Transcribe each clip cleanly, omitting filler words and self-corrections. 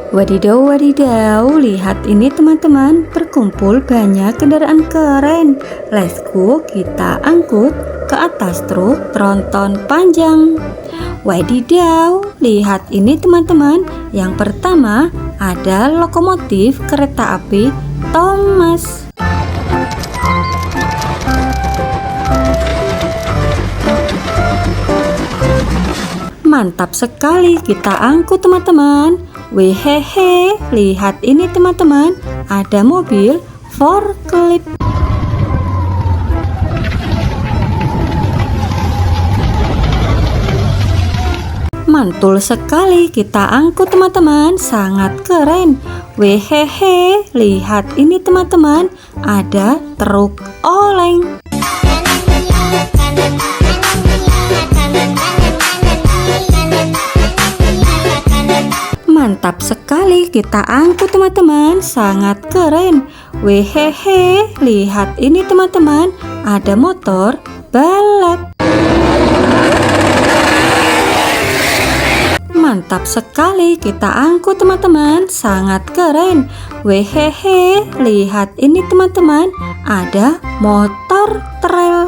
Wadidaw, wadidaw, lihat ini teman-teman, berkumpul banyak kendaraan keren. Let's go, kita angkut ke atas truk tronton panjang. Wadidaw, lihat ini teman-teman. Yang pertama ada lokomotif kereta api Thomas. Mantap sekali, kita angkut teman-teman. Wehehe, lihat ini teman-teman, ada mobil forklift. Mantul sekali, kita angkut teman-teman, sangat keren. Wehehe, lihat ini teman-teman, ada truk oleng. Mantap sekali, kita angkut teman-teman, sangat keren. Wehehe, lihat ini teman-teman, ada motor balap. Mantap sekali, kita angkut teman-teman, sangat keren. Wehehe, lihat ini teman-teman, ada motor trail.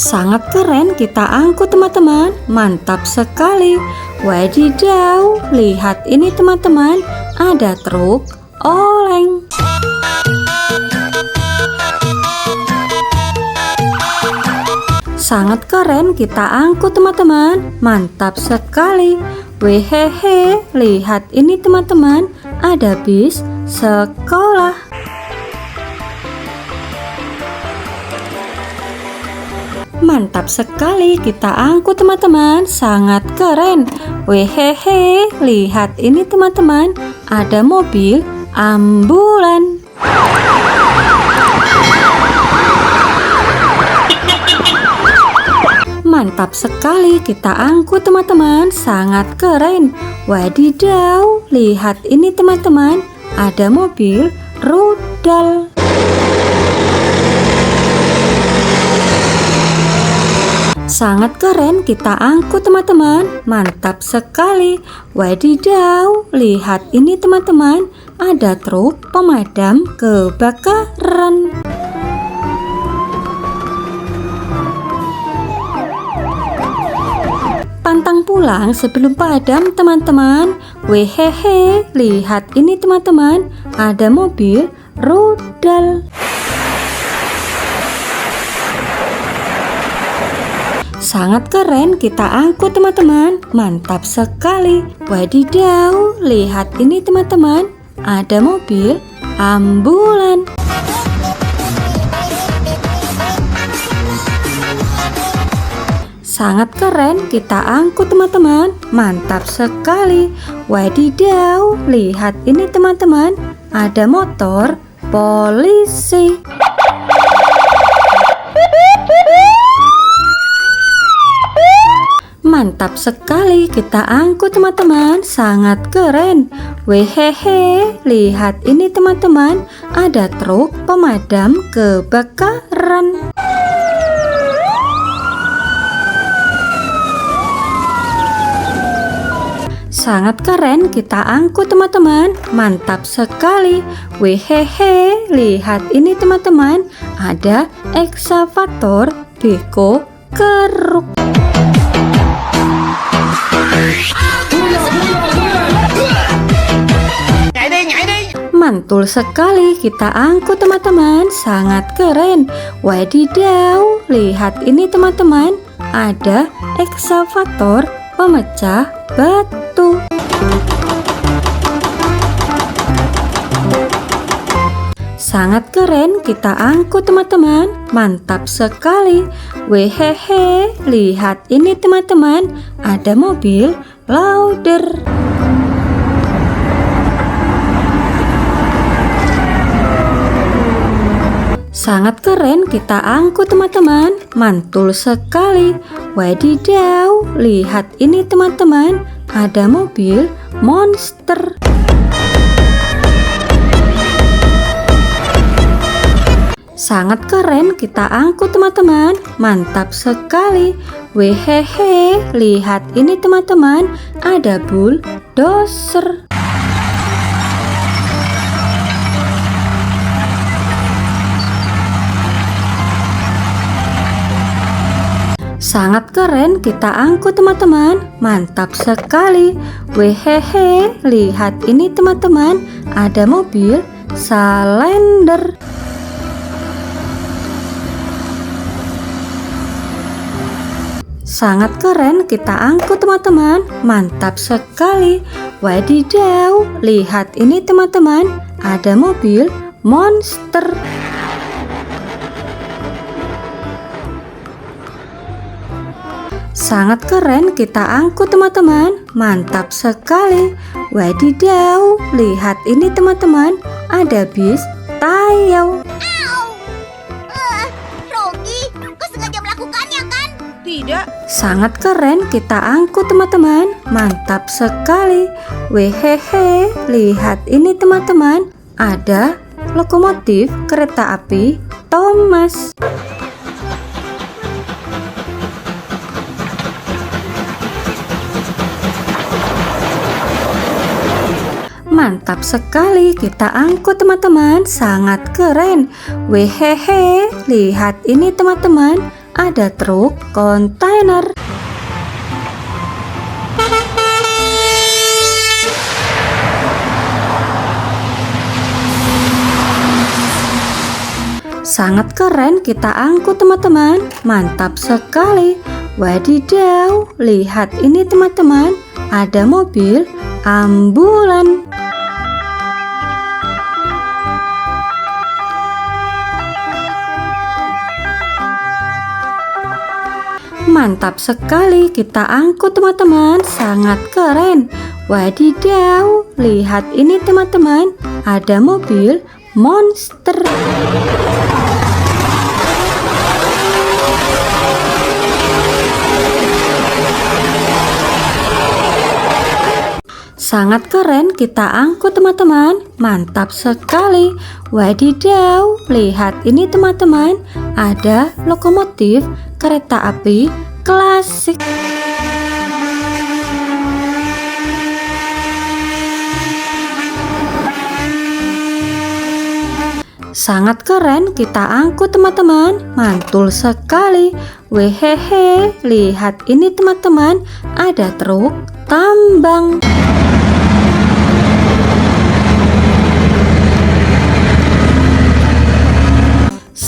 Sangat keren, kita angkut teman-teman, mantap sekali. Wadidaw, lihat ini teman-teman, ada truk oleng. Sangat keren, kita angkut teman-teman, mantap sekali. Wehehe, lihat ini teman-teman, ada bis sekolah. Mantap sekali, kita angkut teman-teman, sangat keren. Wehehe, lihat ini teman-teman, ada mobil ambulan. Mantap sekali, kita angkut teman-teman, sangat keren. Wadidaw, lihat ini teman-teman, ada mobil rudal. Sangat keren, kita angkut teman-teman, mantap sekali. Wadidaw, lihat ini teman-teman, ada truk pemadam kebakaran. Pantang pulang sebelum padam teman-teman. Wehehe, lihat ini teman-teman, ada mobil rudal. Sangat keren, kita angkut teman-teman, mantap sekali. Wadidaw, lihat ini teman-teman, ada mobil ambulan. Sangat keren, kita angkut teman-teman, mantap sekali. Wadidaw, lihat ini teman-teman, ada motor polisi. Mantap sekali, kita angkut teman-teman, sangat keren. Wehehe, lihat ini teman-teman, ada truk pemadam kebakaran. Sangat keren, kita angkut teman-teman, mantap sekali. Wehehe, lihat ini teman-teman, ada ekskavator beko keruk. Mantul sekali, kita angkut teman-teman, sangat keren. Wadidaw, lihat ini teman-teman, ada ekskavator pemecah batu. Sangat keren, kita angkut teman-teman, mantap sekali. Wehehe, lihat ini teman-teman, ada mobil loader. Sangat keren, kita angkut teman-teman, mantul sekali. Wadidaw, lihat ini teman-teman, ada mobil monster. Sangat keren kita angkut teman-teman. Mantap sekali. Wehehe, lihat ini teman-teman, ada bulldozer. Sangat keren kita angkut teman-teman. Mantap sekali. Wehehe, lihat ini teman-teman, ada mobil Salender. Sangat keren kita angkut teman-teman. Mantap sekali. Wadidaw, lihat ini teman-teman, ada mobil monster. Sangat keren kita angkut teman-teman. Mantap sekali. Wadidaw, lihat ini teman-teman, ada bis Tayau. Rogi, kau sengaja melakukannya kan? Tidak. Sangat keren kita angkut teman-teman. Mantap sekali. Wehehe, lihat ini teman-teman, ada lokomotif kereta api Thomas. Mantap sekali kita angkut teman-teman. Sangat keren. Wehehe, lihat ini teman-teman, ada truk kontainer. Sangat keren kita angkut teman-teman. Mantap sekali. Wadidaw, lihat ini teman-teman, ada mobil ambulan. Mantap sekali kita angkut teman-teman. Sangat keren. Wadidaw, lihat ini teman-teman, ada mobil monster. Sangat keren kita angkut teman-teman. Mantap sekali. Wadidaw, lihat ini teman-teman, ada lokomotif kereta api klasik. Sangat keren kita angkut teman-teman. Mantul sekali. Wehehe, lihat ini teman-teman, ada truk tambang.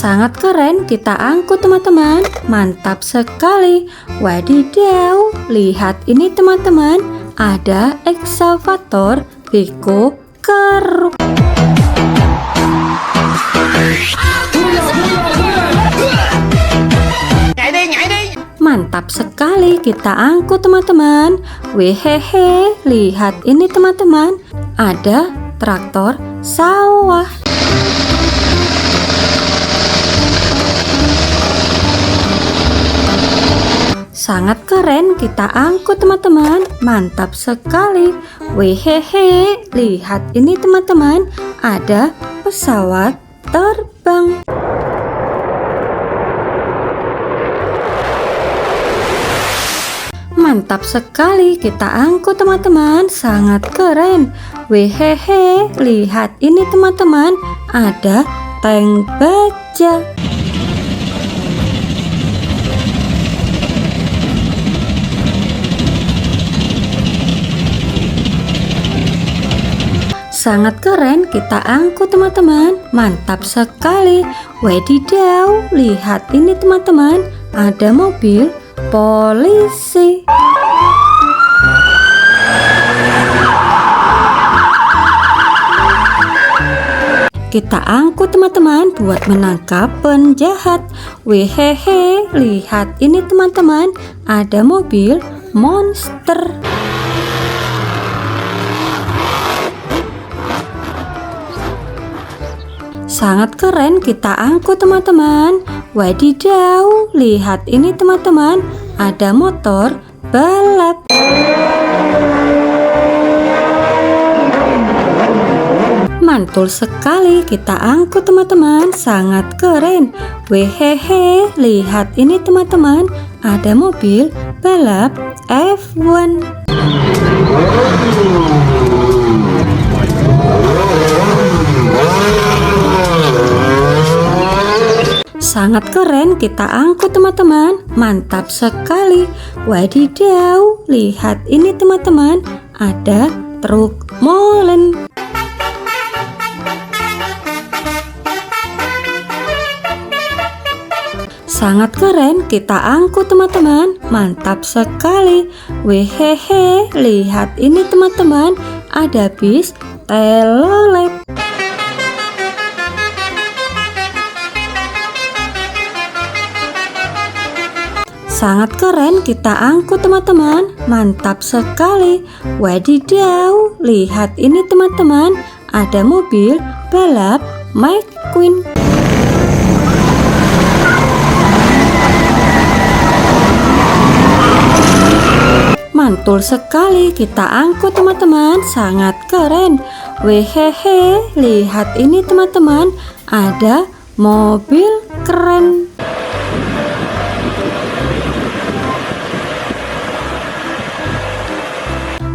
Sangat keren kita angkut teman-teman. Mantap sekali. Wadidaw, lihat ini teman-teman, ada ekskavator Beko Keruk. Mantap sekali kita angkut teman-teman. Wehehe, lihat ini teman-teman, ada traktor sawah. Sangat keren kita angkut teman-teman. Mantap sekali. Wehehe, lihat ini teman-teman, ada pesawat terbang. Mantap sekali kita angkut teman-teman. Sangat keren. Wehehe, lihat ini teman-teman, ada tank baja. Sangat keren kita angkut teman-teman. Mantap sekali. Wadidaw, lihat ini teman-teman, ada mobil polisi. Kita angkut teman-teman buat menangkap penjahat. Wehehe, lihat ini teman-teman, ada mobil monster. Sangat keren kita angkut teman-teman. Wadidaw, lihat ini teman-teman, ada motor balap. Mantul sekali, kita angkut teman-teman, sangat keren. Wehehe, lihat ini teman-teman, ada mobil balap F1. Sangat keren, kita angkut teman-teman, mantap sekali. Wadidaw, lihat ini teman-teman, ada truk molen. Sangat keren, kita angkut teman-teman, mantap sekali. Wehehe, lihat ini teman-teman, ada bis telolet. Sangat keren, kita angkut teman-teman, mantap sekali. Wadidaw, lihat ini teman-teman, ada mobil balap McQueen. Mantul sekali, kita angkut teman-teman, sangat keren. Wehehe, lihat ini teman-teman, ada mobil keren.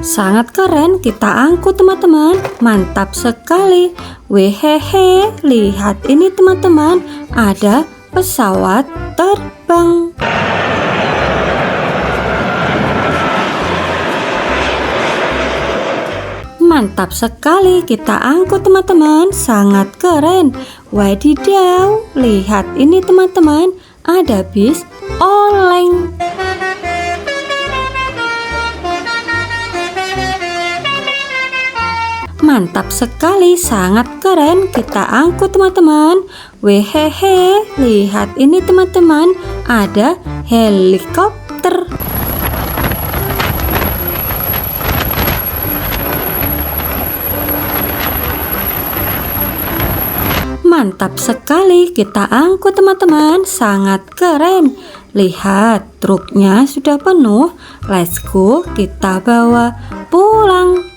Sangat keren, kita angkut teman-teman, mantap sekali. Wehehe, lihat ini teman-teman, ada pesawat terbang. Mantap sekali, kita angkut teman-teman, sangat keren. Wadidaw, lihat ini teman-teman, ada bis oleng. Mantap sekali, sangat keren, kita angkut teman-teman. Wehehe, lihat ini teman-teman, ada helikopter. Mantap sekali, kita angkut teman-teman, sangat keren. Lihat, truknya sudah penuh. Let's go, kita bawa pulang.